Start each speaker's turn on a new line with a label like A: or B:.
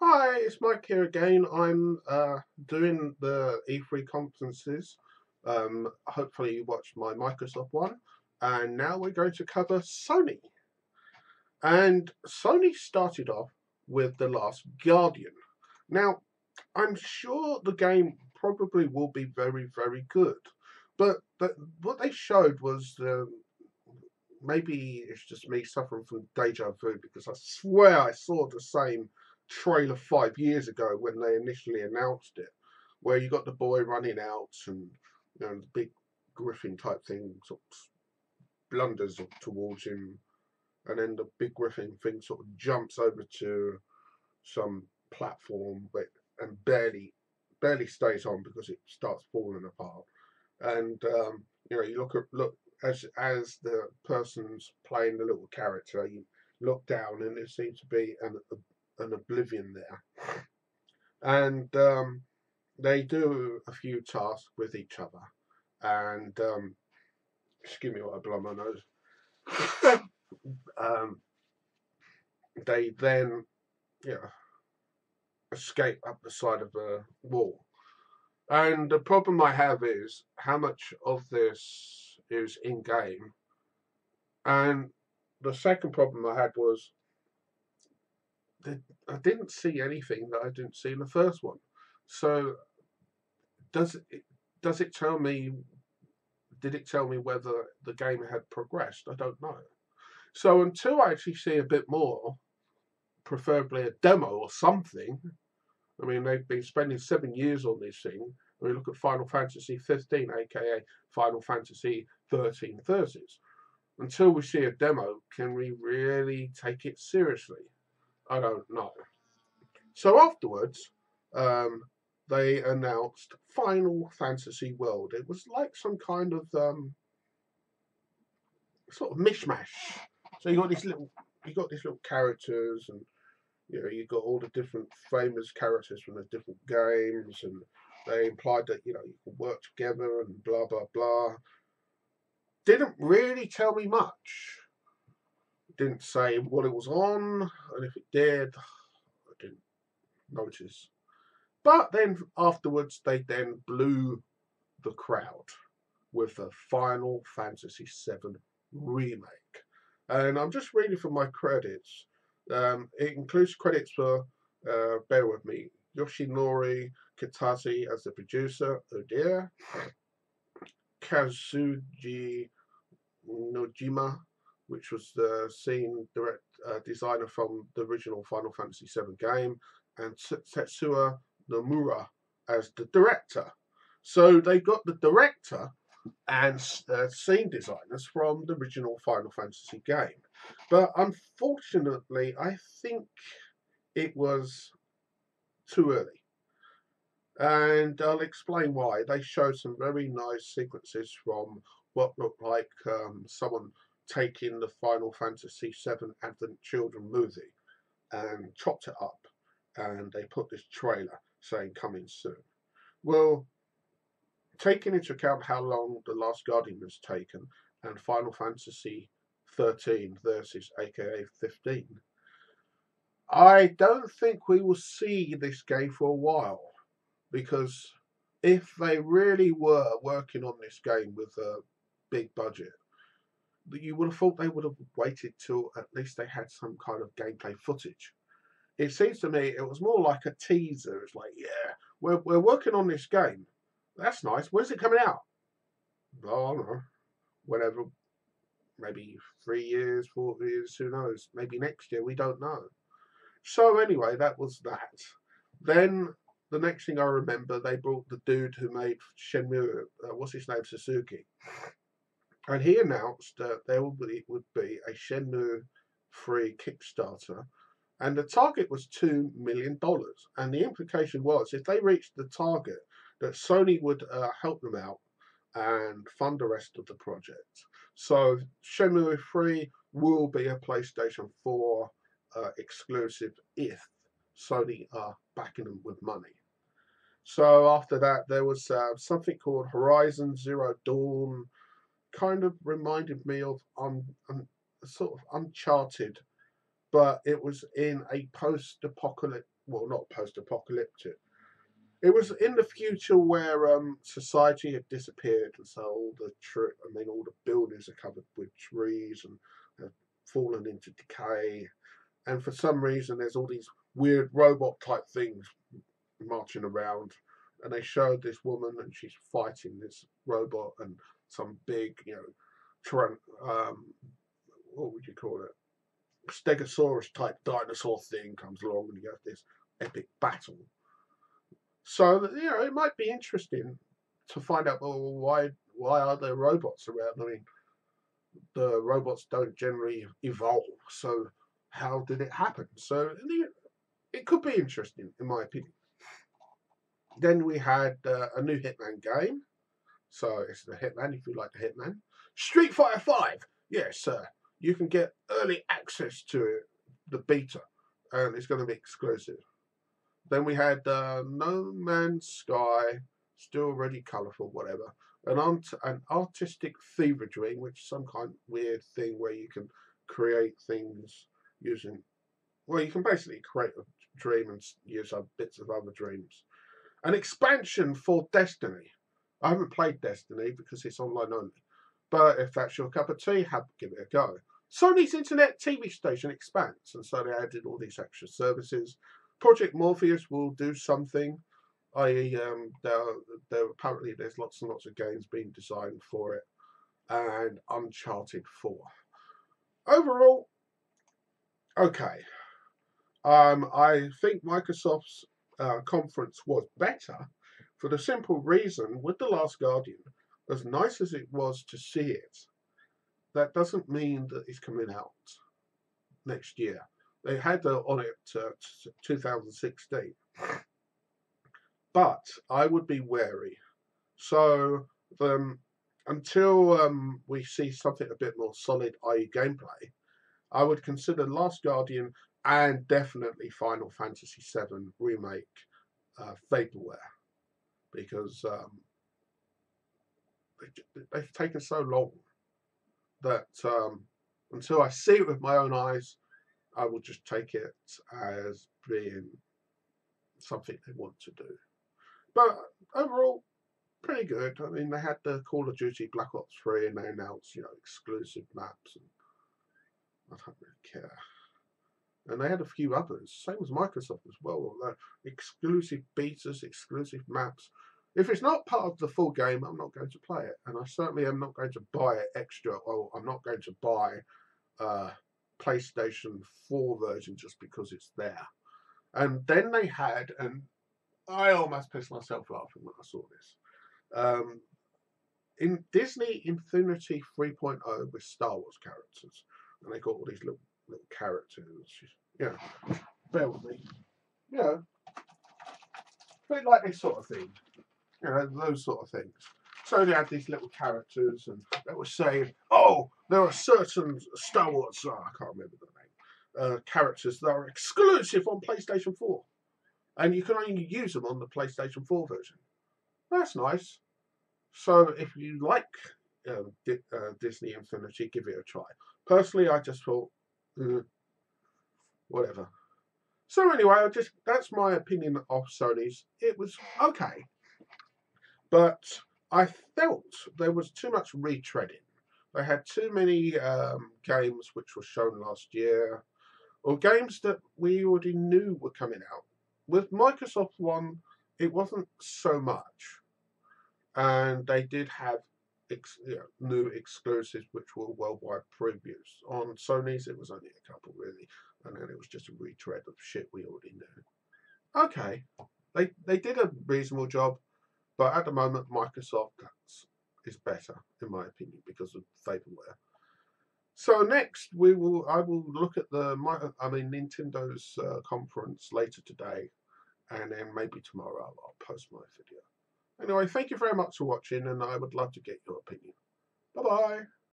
A: Hi, it's Mike here again. I'm doing the E3 conferences. Hopefully you watched my Microsoft one. And now we're going to cover Sony. And Sony started off with The Last Guardian. Now, I'm sure the game probably will be very, very good. But what they showed was maybe it's just me suffering from deja vu because I swear I saw the same trailer 5 years ago when they initially announced it, where you got the boy running out and the big griffin type thing sort of blunders towards him, and then the big griffin thing sort of jumps over to some platform, but and barely stays on because it starts falling apart. And you look as the person's playing the little character, you look down and there seems to be an oblivion there, and they do a few tasks with each other, and excuse me while I blow my nose. They then escape up the side of a wall. And the problem I have is how much of this is in game. And the second problem I had was that I didn't see anything that I didn't see in the first one. So does it tell me? Did it tell me whether the game had progressed? I don't know. So until I actually see a bit more, preferably a demo or something. I mean, they've been spending 7 years on this thing. I mean, look at Final Fantasy 15, aka Final Fantasy 13 30s. Until we see a demo, can we really take it seriously? I don't know. So afterwards, they announced Final Fantasy World. It was like some kind of sort of mishmash. So you got these little characters, and you got all the different famous characters from the different games, and they implied that you can work together and blah blah blah. Didn't really tell me much. Didn't say what it was on, and if it did, I didn't notice. But then afterwards, they then blew the crowd with a Final Fantasy VII remake. And I'm just reading from my credits. It includes credits for, bear with me, Yoshinori Kitase as the producer, oh dear, Kazuji Nojima, which was the scene designer from the original Final Fantasy VII game, and Tetsuya Nomura as the director. So they got the director and scene designers from the original Final Fantasy game. But unfortunately, I think it was too early. And I'll explain why. They showed some very nice sequences from what looked like someone taking the Final Fantasy VII Advent Children movie and chopped it up. And they put this trailer saying coming soon. Well, taking into account how long The Last Guardian has taken and Final Fantasy 13 versus aka 15, I don't think we will see this game for a while, because if they really were working on this game with a big budget, you would have thought they would have waited till at least they had some kind of gameplay footage. It seems to me it was more like a teaser. It's like, yeah, we're working on this game. That's nice. When's it coming out? Oh, I don't know. Whenever, maybe 3 years, 4 years, who knows? Maybe next year, we don't know. So anyway, that was that. Then the next thing I remember, they brought the dude who made Shenmue, what's his name, Suzuki, and he announced that there would be a Shenmue 3 Kickstarter, and the target was $2 million. And the implication was, if they reached the target, that Sony would help them out and fund the rest of the project. So Shenmue 3 will be a PlayStation 4 exclusive if Sony are backing them with money. So after that, there was something called Horizon Zero Dawn. Kind of reminded me of sort of Uncharted, but it was in a post-apocalyptic well, not post-apocalyptic. It was in the future where society had disappeared, and so all the buildings are covered with trees and have fallen into decay. And for some reason, there's all these weird robot type things marching around. And they showed this woman, and she's fighting this robot, and some big, what would you call it? Stegosaurus type dinosaur thing comes along, and you have this epic battle. So it might be interesting to find out, well, why are there robots around? I mean, the robots don't generally evolve, so how did it happen? So it could be interesting, in my opinion. Then we had a new Hitman game. So it's the Hitman, if you like the Hitman. Street Fighter 5. Yes, sir. You can get early access to it, the beta, and it's going to be exclusive. Then we had No Man's Sky, still really colourful, whatever. An artistic fever dream, which is some kind of weird thing where you can create things using, well, you can basically create a dream and use bits of other dreams. An expansion for Destiny. I haven't played Destiny because it's online only. But if that's your cup of tea, give it a go. Sony's internet TV station expands, and so they added all these extra services. Project Morpheus will do something, i.e., apparently there's lots and lots of games being designed for it, and Uncharted 4. Overall, okay. I think Microsoft's conference was better for the simple reason, with The Last Guardian, as nice as it was to see it, that doesn't mean that it's coming out next year. They had on it 2016. But I would be wary. So until we see something a bit more solid, i.e. gameplay, I would consider Last Guardian and definitely Final Fantasy VII Remake vaporware. Because they've taken so long that until I see it with my own eyes, I will just take it as being something they want to do. But overall, pretty good. I mean, they had the Call of Duty Black Ops 3 and they announced, exclusive maps. And I don't really care. And they had a few others, same as Microsoft as well. Exclusive betas, exclusive maps. If it's not part of the full game, I'm not going to play it. And I certainly am not going to buy it extra. Or I'm not going to buy PlayStation 4 version just because it's there. And then they had, and I almost pissed myself laughing when I saw this. In Disney Infinity 3.0 with Star Wars characters. And they got all these little characters. Bear with me. A bit like this sort of thing. Those sort of things. So they had these little characters, and they were saying, "Oh, there are certain Star Wars, I can't remember the name, characters that are exclusive on PlayStation 4, and you can only use them on the PlayStation 4 version." That's nice. So if you like Disney Infinity, give it a try. Personally, I just thought, whatever. So anyway, that's my opinion of Sony's. It was okay. But I felt there was too much retreading. They had too many games which were shown last year, or games that we already knew were coming out. With Microsoft One, it wasn't so much. And they did have new exclusives which were worldwide previews. On Sony's, it was only a couple, really. And then it was just a retread of shit we already knew. Okay. They did a reasonable job. But at the moment, Microsoft is better, in my opinion, because of vaporware. So next, I will look at Nintendo's conference later today, and then maybe tomorrow I'll post my video. Anyway, thank you very much for watching, and I would love to get your opinion. Bye bye.